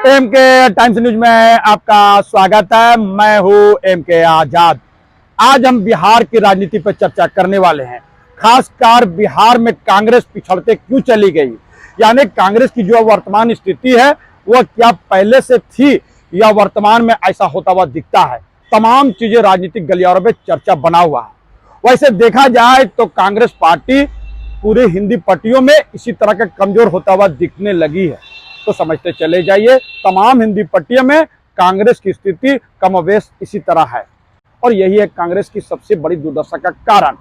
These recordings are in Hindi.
एम के टाइम्स न्यूज में आपका स्वागत है। मैं हूं एम के आजाद। आज हम बिहार की राजनीति पर चर्चा करने वाले हैं। खासकर बिहार में कांग्रेस पिछड़ते क्यों चली गई, यानी कांग्रेस की जो वर्तमान स्थिति है वह क्या पहले से थी या वर्तमान में ऐसा होता हुआ दिखता है। तमाम चीजें राजनीतिक गलियारों में चर्चा बना हुआ है। वैसे देखा जाए तो कांग्रेस पार्टी पूरे हिंदी पट्टियों में इसी तरह का कमजोर होता हुआ दिखने लगी है। तो समझते चले जाइए, तमाम हिंदी पट्टियों में कांग्रेस की स्थिति कमोबेश इसी तरह है और यही है कांग्रेस की सबसे बड़ी दुर्दशा का कारण।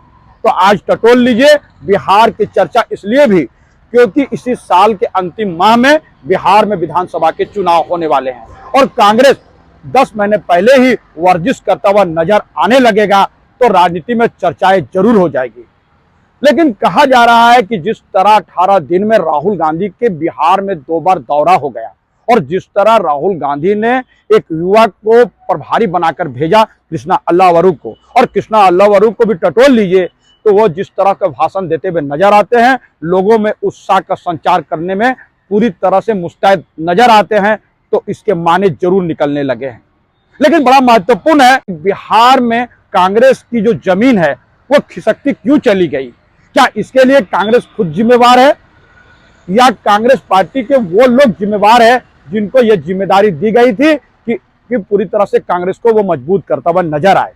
तो आज टटोल लीजिए बिहार की चर्चा, इसलिए भी क्योंकि इसी साल के अंतिम माह में बिहार में विधानसभा के चुनाव होने वाले हैं और कांग्रेस 10 महीने पहले ही वर्जिश करता हुआ नजर आने लगेगा तो राजनीति में चर्चाएं जरूर हो जाएगी। लेकिन कहा जा रहा है कि जिस तरह 18 दिन में राहुल गांधी के बिहार में 2 बार दौरा हो गया और जिस तरह राहुल गांधी ने एक युवा को प्रभारी बनाकर भेजा कृष्णा अल्लावरू को, और कृष्णा अल्लावरू को भी टटोल लीजिए तो वो जिस तरह का भाषण देते हुए नजर आते हैं, लोगों में उत्साह का संचार करने में पूरी तरह से मुस्तैद नजर आते हैं, तो इसके माने जरूर निकलने लगे हैं। लेकिन बड़ा महत्वपूर्ण है, बिहार में कांग्रेस की जो जमीन है वो खिसकती क्यों चली गई। क्या इसके लिए कांग्रेस खुद जिम्मेवार है या कांग्रेस पार्टी के वो लोग जिम्मेवार है जिनको ये जिम्मेदारी दी गई थी कि पूरी तरह से कांग्रेस को वो मजबूत करता हुआ नजर आए।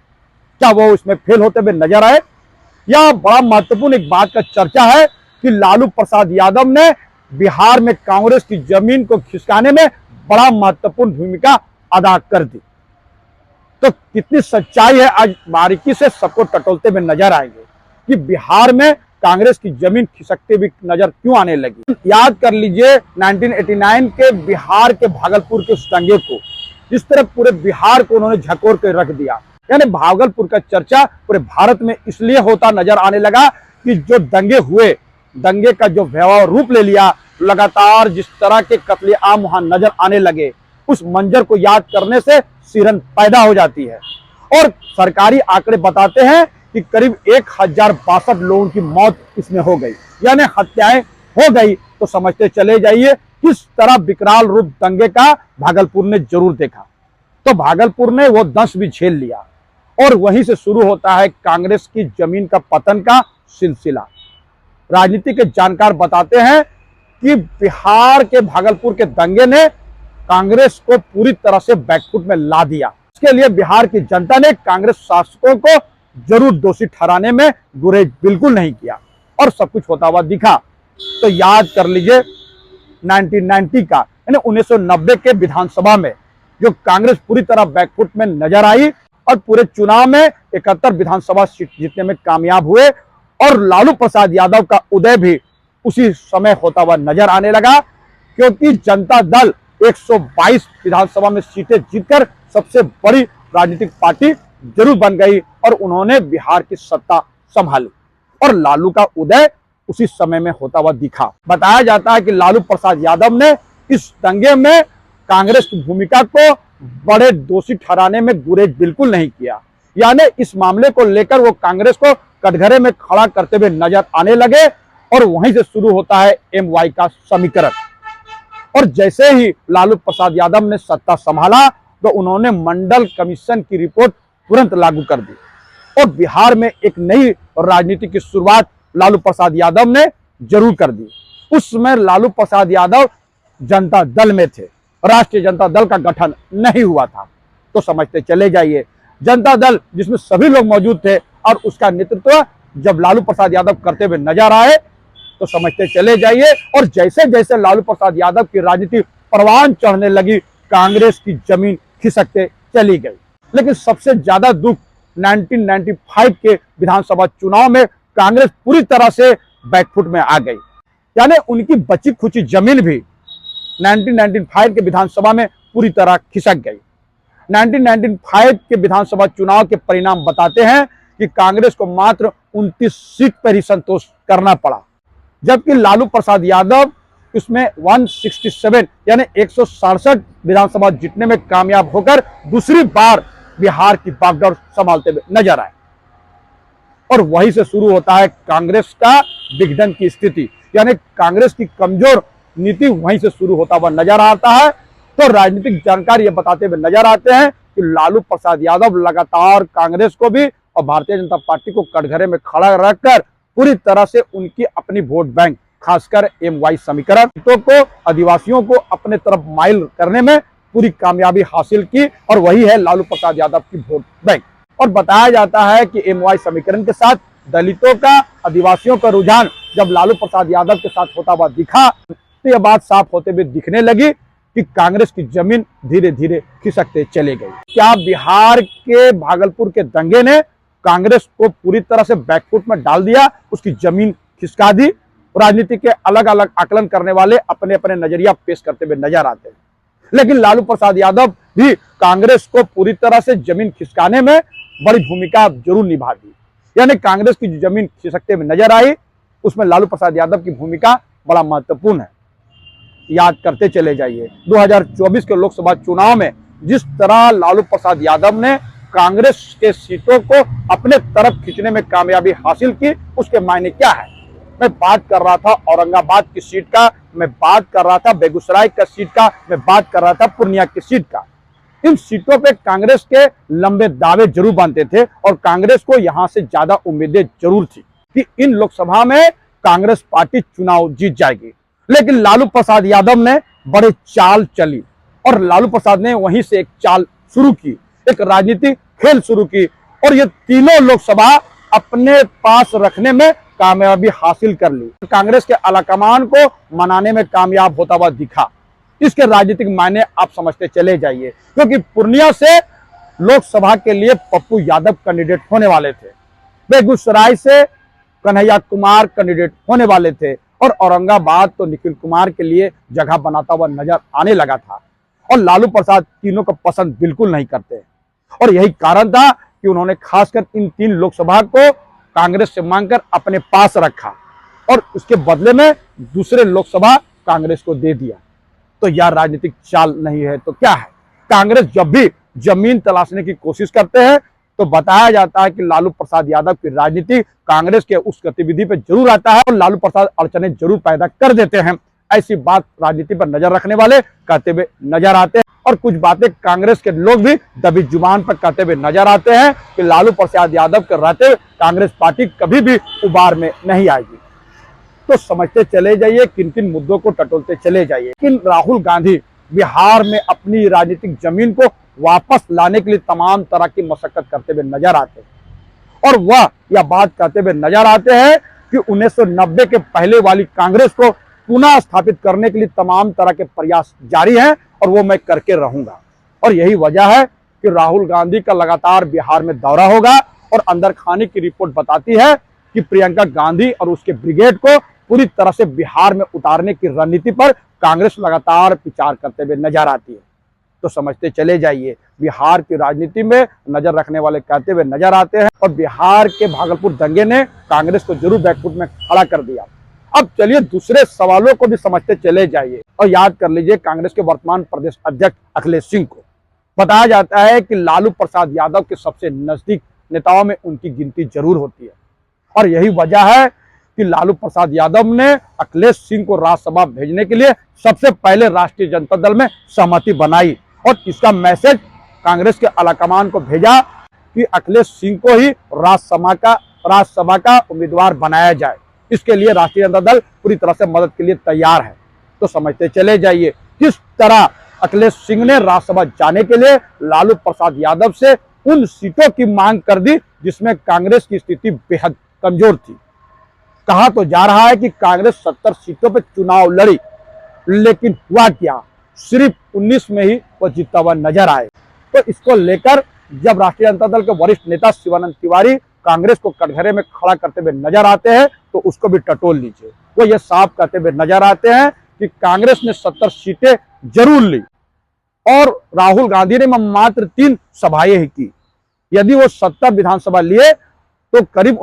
क्या वो इसमें फेल होते हुए नजर आए, या बड़ा महत्वपूर्ण एक बात का चर्चा है कि लालू प्रसाद यादव ने बिहार में कांग्रेस की जमीन को खिसकाने में बड़ा महत्वपूर्ण भूमिका अदा कर दी। तो कितनी सच्चाई है आज बारीकी से सबको टटोलते हुए नजर आएंगे कि बिहार में कांग्रेस की जमीन खिसकते हुए नजर क्यों आने लगी। याद कर लीजिए 1989 के बिहार के भागलपुर के उस दंगे को, जिस तरह पूरे बिहार को उन्होंने झकोर कर रख दिया। यानी भागलपुर का चर्चा पूरे भारत में इसलिए होता नजर आने लगा कि जो दंगे हुए, दंगे का जो भयावह रूप ले लिया, लगातार जिस तरह के कत्लेआम वहां नजर आने लगे, उस मंजर को याद करने से सिरन पैदा हो जाती है। और सरकारी आंकड़े बताते हैं कि करीब 1062 लोगों की मौत इसमें हो गई, यानी हत्याएं हो गई। तो समझते चले जाइए किस तरह विकराल रूप दंगे का भागलपुर ने जरूर देखा। तो भागलपुर ने वो दंश भी झेल लिया और वहीं से शुरू होता है कांग्रेस की जमीन का पतन का सिलसिला। राजनीति के जानकार बताते हैं कि बिहार के भागलपुर के दंगे ने कांग्रेस को पूरी तरह से बैकफुट में ला दिया। इसके लिए बिहार की जनता ने कांग्रेस शासकों को जरूर दोषी ठहराने में गुरेज बिल्कुल नहीं किया और सब कुछ होता हुआ दिखा। तो याद कर लीजिए 1990 का, यानी 1990 के विधानसभा में जो कांग्रेस पूरी तरह बैकफुट में नजर आई और पूरे चुनाव में 71 विधानसभा सीट जीतने में कामयाब हुए और लालू प्रसाद यादव का उदय भी उसी समय होता हुआ नजर आने लगा, क्योंकि जनता दल 122 विधानसभा में सीटें जीतकर सबसे बड़ी राजनीतिक पार्टी जरूर बन गई और उन्होंने बिहार की सत्ता संभाली और लालू का उदय उसी समय में होता हुआ दिखा। बताया जाता है कि लालू प्रसाद यादव ने इस दंगे में कांग्रेस की भूमिका को बड़े दोषी ठहराने में गुरेज बिल्कुल नहीं किया, यानी इस मामले को लेकर वो कांग्रेस को कटघरे में खड़ा करते हुए नजर आने लगे और वहीं से शुरू होता है MY का समीकरण। और जैसे ही लालू प्रसाद यादव ने सत्ता संभाला तो उन्होंने मंडल कमीशन की रिपोर्ट तुरंत लागू कर दी और बिहार में एक नई राजनीति की शुरुआत लालू प्रसाद यादव ने जरूर कर दी। उस समय लालू प्रसाद यादव जनता दल में थे, राष्ट्रीय जनता दल का गठन नहीं हुआ था। तो समझते चले जाइए, जनता दल जिसमें सभी लोग मौजूद थे और उसका नेतृत्व जब लालू प्रसाद यादव करते हुए नजर आए तो समझते चले जाइए। और जैसे जैसे लालू प्रसाद यादव की राजनीति परवान चढ़ने लगी, कांग्रेस की जमीन खिसकते चली गई। लेकिन सबसे ज्यादा दुख 1995 के विधानसभा चुनाव में कांग्रेस पूरी तरह से बैकफुट में आ गई, यानी उनकी बची खुची जमीन भी 1995 के विधानसभा में पूरी तरह खिसक गई। 1995 के विधानसभा चुनाव के परिणाम बताते हैं कि कांग्रेस को मात्र 29 सीट पर ही संतोष करना पड़ा, जबकि लालू प्रसाद यादव इसमें 167 यानी 167 विधानसभा जीतने में कामयाब होकर दूसरी बार बिहार की बागडोर संभालते हुए नजर आए। और वहीं से शुरू होता है कांग्रेस का विघटन की स्थिति, यानी कांग्रेस की कमजोर नीति वहीं से शुरू होता हुआ नजर आता है तो राजनीतिक जानकार ये बताते हुए नजर आते हैं कि लालू प्रसाद यादव लगातार कांग्रेस को भी और भारतीय जनता पार्टी को कटघरे में खड़ा रखकर पूरी तरह से उनकी अपनी वोट बैंक, खासकर MY समीकरण को, आदिवासियों को अपने तरफ माइल करने में पूरी कामयाबी हासिल की, और वही है लालू प्रसाद यादव की वोट बैंक। और बताया जाता है कि MY समीकरण के साथ दलितों का, आदिवासियों का रुझान जब लालू प्रसाद यादव के साथ होता हुआ दिखा, तो यह बात साफ होते हुए दिखने लगी कि कांग्रेस की जमीन धीरे धीरे खिसकते चले गई। क्या बिहार के भागलपुर के दंगे ने कांग्रेस को पूरी तरह से बैकफुट में डाल दिया, उसकी जमीन खिसका दी? राजनीति के अलग अलग आकलन करने वाले अपने अपने नजरिया पेश करते हुए नजर आते हैं, लेकिन लालू प्रसाद यादव भी कांग्रेस को पूरी तरह से जमीन खिसकाने में बड़ी भूमिका जरूर निभा दी। यानी कांग्रेस की जो जमीन खिसकते हुए नजर आई, उसमें लालू प्रसाद यादव की भूमिका बड़ा महत्वपूर्ण है। याद करते चले जाइए 2024 के लोकसभा चुनाव में जिस तरह लालू प्रसाद यादव ने कांग्रेस के सीटों को अपने तरफ खींचने में कामयाबी हासिल की, उसके मायने क्या है? मैं बात कर रहा था औरंगाबाद की सीट का, मैं बात कर रहा था बेगूसराय का सीट का, मैं बात कर रहा था पूर्णिया की सीट का। इन सीटों पे कांग्रेस के लंबे दावे जरूर बनते थे और कांग्रेस को यहां से ज्यादा उम्मीदें जरूर थी कि इन लोकसभा में कांग्रेस पार्टी चुनाव जीत जाएगी। लेकिन लालू प्रसाद यादव ने बड़े चाल चली और लालू प्रसाद ने वहीं से एक चाल शुरू की, एक राजनीतिक खेल शुरू की, और ये तीनों लोकसभा अपने पास रखने में कामयाबी हासिल कर ली। कांग्रेस के आलाकमान को मनाने में कामयाब होता हुआ दिखा। इसके राजनीतिक मायने आप समझते चले जाइए, क्योंकि पूर्णिया से लोकसभा के लिए पप्पू यादव कैंडिडेट होने वाले थे, बेगूसराय से कन्हैया कुमार कैंडिडेट होने वाले थे, और औरंगाबाद तो निखिल कुमार के लिए जगह बनाता हुआ नजर आने लगा था। और लालू प्रसाद तीनों को पसंद बिल्कुल नहीं करते, और यही कारण था कि उन्होंने खासकर इन 3 लोकसभा को कांग्रेस से मांगकर अपने पास रखा और उसके बदले में दूसरे लोकसभा कांग्रेस को दे दिया। तो यह राजनीतिक चाल नहीं है तो क्या है? कांग्रेस जब भी जमीन तलाशने की कोशिश करते हैं तो बताया जाता है कि लालू प्रसाद यादव की राजनीति कांग्रेस के उस गतिविधि पर जरूर आता है और लालू प्रसाद अड़चने जरूर पैदा कर देते हैं। ऐसी बात राजनीति पर नजर रखने वाले कहते हुए नजर आते हैं, और कुछ बातें कांग्रेस के लोग भी दबी जुबान पर कहते हुए नजर आते हैं कि लालू प्रसाद यादव के रहते कांग्रेस पार्टी कभी भी उबार में नहीं आएगी। तो समझते चले जाइए, किन किन मुद्दों को टटोलते चले जाइए। लेकिन राहुल गांधी बिहार में अपनी राजनीतिक जमीन को वापस लाने के लिए तमाम तरह की मशक्कत करते हुए नजर आते हैं, और वह यह बात कहते हुए नजर आते हैं कि 1990 के पहले वाली कांग्रेस को पुनः स्थापित करने के लिए तमाम तरह के प्रयास जारी हैं और वो मैं करके रहूंगा। और यही वजह है कि राहुल गांधी का लगातार बिहार में दौरा होगा, और अंदर खाने की रिपोर्ट बताती है कि प्रियंका गांधी और उसके ब्रिगेड को पूरी तरह से बिहार में उतारने की रणनीति पर कांग्रेस लगातार विचार करते हुए नजर आती है। तो समझते चले जाइए, बिहार की राजनीति में नजर रखने वाले कहते हुए नजर आते हैं, और बिहार के भागलपुर दंगे ने कांग्रेस को जरूर बैकफुट में खड़ा कर दिया। अब चलिए दूसरे सवालों को भी समझते चले जाइए और याद कर लीजिए कांग्रेस के वर्तमान प्रदेश अध्यक्ष अखिलेश सिंह को। बताया जाता है कि लालू प्रसाद यादव के सबसे नजदीक नेताओं में उनकी गिनती जरूर होती है, और यही वजह है कि लालू प्रसाद यादव ने अखिलेश सिंह को राज्यसभा भेजने के लिए सबसे पहले राष्ट्रीय जनता दल में सहमति बनाई, और इसका मैसेज कांग्रेस के आलाकमान को भेजा कि अखिलेश सिंह को ही राज्यसभा का उम्मीदवार बनाया जाए। इसके लिए राष्ट्रीय जनता दल पूरी तरह से मदद के लिए तैयार है। तो समझते चले जाइए किस तरह अखिलेश सिंह ने राज्यसभा जाने के लिए लालू प्रसाद यादव से उन सीटों की मांग कर दी जिसमें कांग्रेस की स्थिति बेहद कमजोर थी। कहा तो जा रहा है कि कांग्रेस 70 सीटों पर चुनाव लड़ी, लेकिन हुआ क्या? सिर्फ 19 में ही वो जीतता हुआ नजर आए। तो इसको लेकर जब राष्ट्रीय जनता दल के वरिष्ठ नेता शिवानंद तिवारी कांग्रेस को कटघरे में खड़ा करते हुए नजर आते हैं तो उसको भी टटोल लीजिए। वो ये साफ कहते हुए नजर आते हैं कि कांग्रेस ने 70 सीटें जरूर ली और राहुल गांधी ने मात्र 3 सभाएं ही की। यदि वो 70 विधानसभा लिए तो करीब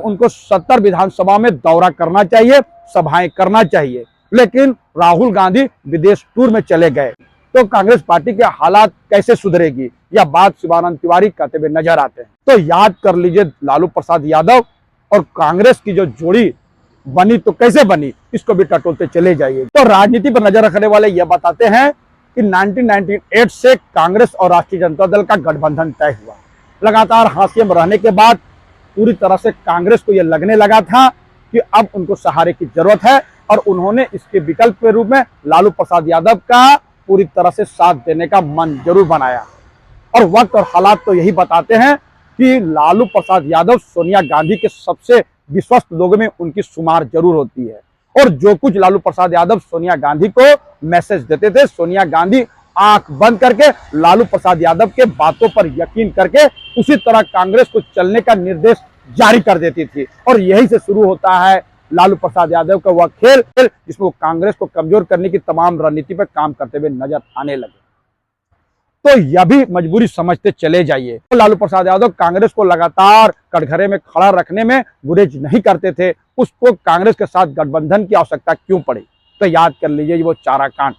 उनको 70 विधानसभा में दौरा करना चाहिए, सभाएं करना चाहिए। लेकिन राहुल गांधी विदेश टूर में चले गए, तो कांग्रेस पार्टी के हालात कैसे सुधरेगी? यह बात शिवानंद तिवारी कहते हुए नजर आते हैं। तो याद कर लीजिए, लालू प्रसाद यादव और कांग्रेस की जो जोड़ी बनी तो कैसे बनी, इसको भी टटोलते चले जाइए। तो राजनीति पर नजर रखने वाले यह बताते हैं कि 1998 से कांग्रेस और राष्ट्रीय जनता दल का गठबंधन तय हुआ। लगातार हाशिए में रहने के बाद पूरी तरह से कांग्रेस को यह लगने लगा था कि अब उनको सहारे की जरूरत है, और उन्होंने इसके विकल्प के रूप में लालू प्रसाद यादव का पूरी तरह से साथ देने का मन जरूर बनाया। और वक्त और हालात तो यही बताते हैं कि लालू प्रसाद यादव सोनिया गांधी के सबसे विश्वस्त लोगों में उनकी शुमार जरूर होती है। और जो कुछ लालू प्रसाद यादव सोनिया गांधी को मैसेज देते थे, सोनिया गांधी आंख बंद करके लालू प्रसाद यादव के बातों पर यकीन करके उसी तरह कांग्रेस को चलने का निर्देश जारी कर देती थी। और यही से शुरू होता है लालू प्रसाद यादव का वह खेल, जिसमें वो कांग्रेस को कमजोर करने की तमाम रणनीति पर काम करते हुए नजर आने लगे। तो यह भी मजबूरी समझते चले जाइए। तो लालू प्रसाद यादव कांग्रेस को लगातार कटघरे में खड़ा रखने में गुरेज नहीं करते थे। उसको कांग्रेस के साथ गठबंधन की आवश्यकता क्यों पड़ी, तो याद कर लीजिए वो चारा कांड,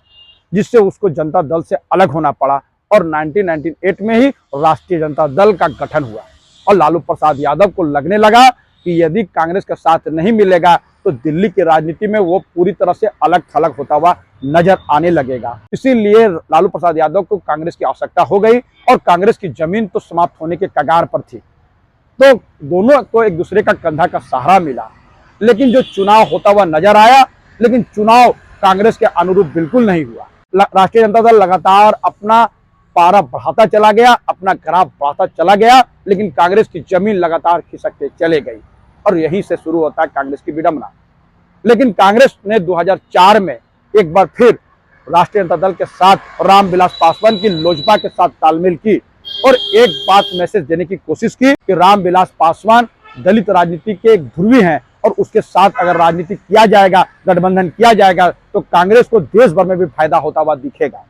जिससे उसको जनता दल से अलग होना पड़ा। और 1998 में ही राष्ट्रीय जनता दल का गठन हुआ, और लालू प्रसाद यादव को लगने लगा कि यदि कांग्रेस का साथ नहीं मिलेगा तो दिल्ली की राजनीति में वो पूरी तरह से अलग थलग होता हुआ नजर आने लगेगा। इसीलिए लालू प्रसाद यादव को कांग्रेस की आवश्यकता हो गई, और कांग्रेस की जमीन तो समाप्त होने के कगार पर थी। तो दोनों को एक दूसरे का कंधा का सहारा मिला। लेकिन जो चुनाव होता हुआ नजर आया, लेकिन चुनाव कांग्रेस के अनुरूप बिल्कुल नहीं हुआ। राष्ट्रीय जनता दल लगातार अपना पारा बढ़ाता चला गया, अपना ग्राफ बढ़ाता चला गया, लेकिन कांग्रेस की जमीन लगातार खिसकते चले गई। और यहीं से शुरू होता है कांग्रेस की विडंबना। लेकिन कांग्रेस ने 2004 में एक बार फिर राष्ट्रीय जनता दल के साथ रामविलास पासवान की लोजपा के साथ तालमेल की, और एक बात मैसेज देने की कोशिश की कि रामविलास पासवान दलित राजनीति के एक ध्रुवी हैं, और उसके साथ अगर राजनीति किया जाएगा, गठबंधन किया जाएगा, तो कांग्रेस को देश भर में भी फायदा होता हुआ दिखेगा।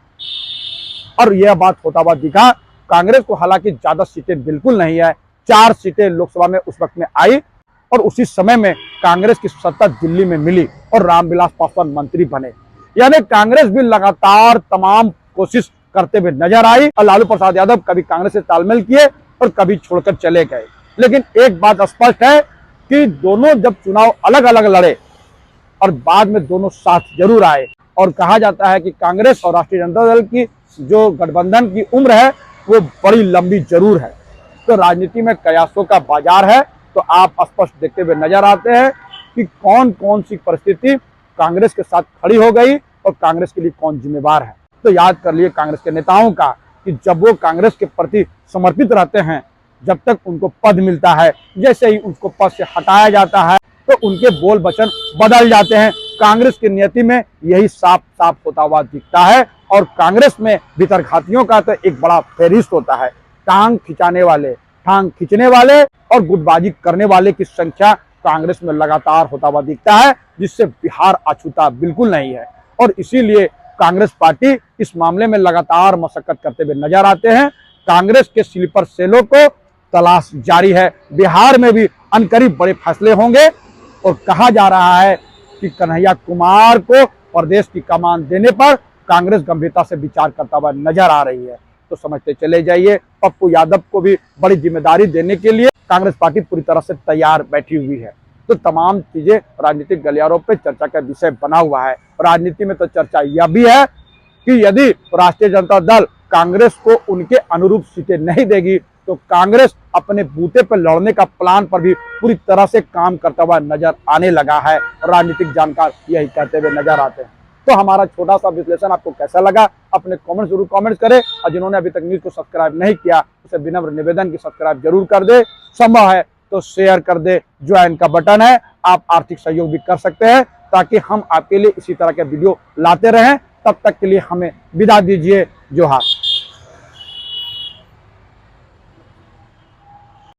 और यह बात होता हुआ दिखा। कांग्रेस को हालांकि ज्यादा सीटें बिल्कुल नहीं है, 4 सीटें लोकसभा में उस वक्त में आई, और उसी समय में कांग्रेस की सत्ता दिल्ली में मिली और रामविलास पासवान मंत्री बने। यानी कांग्रेस भी लगातार तमाम कोशिश करते हुए नजर आई, और लालू प्रसाद यादव कभी कांग्रेस से तालमेल किए और कभी छोड़कर चले गए। लेकिन एक बात स्पष्ट है कि दोनों जब चुनाव अलग अलग लड़े और बाद में दोनों साथ जरूर आए, और कहा जाता है कि कांग्रेस और राष्ट्रीय जनता दल की जो गठबंधन की उम्र है वो बड़ी लंबी जरूर है। तो राजनीति में कयासों का बाजार है। तो आप स्पष्ट देखते हुए नजर आते हैं कि कौन कौन सी परिस्थिति कांग्रेस के साथ खड़ी हो गई और कांग्रेस के लिए कौन जिम्मेवार है। तो याद कर लिए कांग्रेस के नेताओं का कि जब वो कांग्रेस के प्रति समर्पित रहते हैं, जब तक उनको पद मिलता है, जैसे ही उनको पद से हटाया जाता है तो उनके बोल वचन बदल जाते हैं। कांग्रेस की नियति में यही साफ साफ होता हुआ दिखता है। और कांग्रेस में भीतरघातियों का तो एक बड़ा फेरिस्त होता है। टांग खिंचाने वाले, टांग खींचने वाले और गुटबाजी करने वाले की संख्या कांग्रेस में लगातार होता हुआ दिखता है, जिससे बिहार अछूता बिल्कुल नहीं है। और इसीलिए कांग्रेस पार्टी इस मामले में लगातार मशक्कत करते हुए नजर आते हैं। कांग्रेस के स्लीपर सेलों को तलाश जारी है। बिहार में भी अनकरीब बड़े फैसले होंगे, और कहा जा रहा है कि कन्हैया कुमार को प्रदेश की कमान देने पर कांग्रेस गंभीरता से विचार करता हुआ नजर आ रही है। तो समझते चले जाइए, पप्पू यादव को भी बड़ी जिम्मेदारी देने के लिए कांग्रेस पार्टी पूरी तरह से तैयार बैठी हुई है। तो तमाम चीजें राजनीतिक गलियारों पे चर्चा का विषय बना हुआ है। राजनीति में तो चर्चा यह भी है कि यदि राष्ट्रीय जनता दल कांग्रेस को उनके अनुरूप सीटें नहीं देगी तो कांग्रेस अपने बूते पर लड़ने का प्लान पर भी पूरी तरह से काम करता हुआ नजर आने लगा है। राजनीतिक जानकार यही कहते हुए नजर आते हैं। तो हमारा छोटा सा विश्लेषण आपको कैसा लगा, अपने कमेंट जरूर कमेंट करें। और जिन्होंने अभी तक न्यूज को सब्सक्राइब नहीं किया उसे विनम्र निवेदन की सब्सक्राइब जरूर कर दे, संभव है तो शेयर कर दे। ज्वाइन का बटन है, आप आर्थिक सहयोग भी कर सकते हैं ताकि हम आपके लिए इसी तरह के वीडियो लाते रहें। तब तक के लिए हमें विदा दीजिए। जोहार।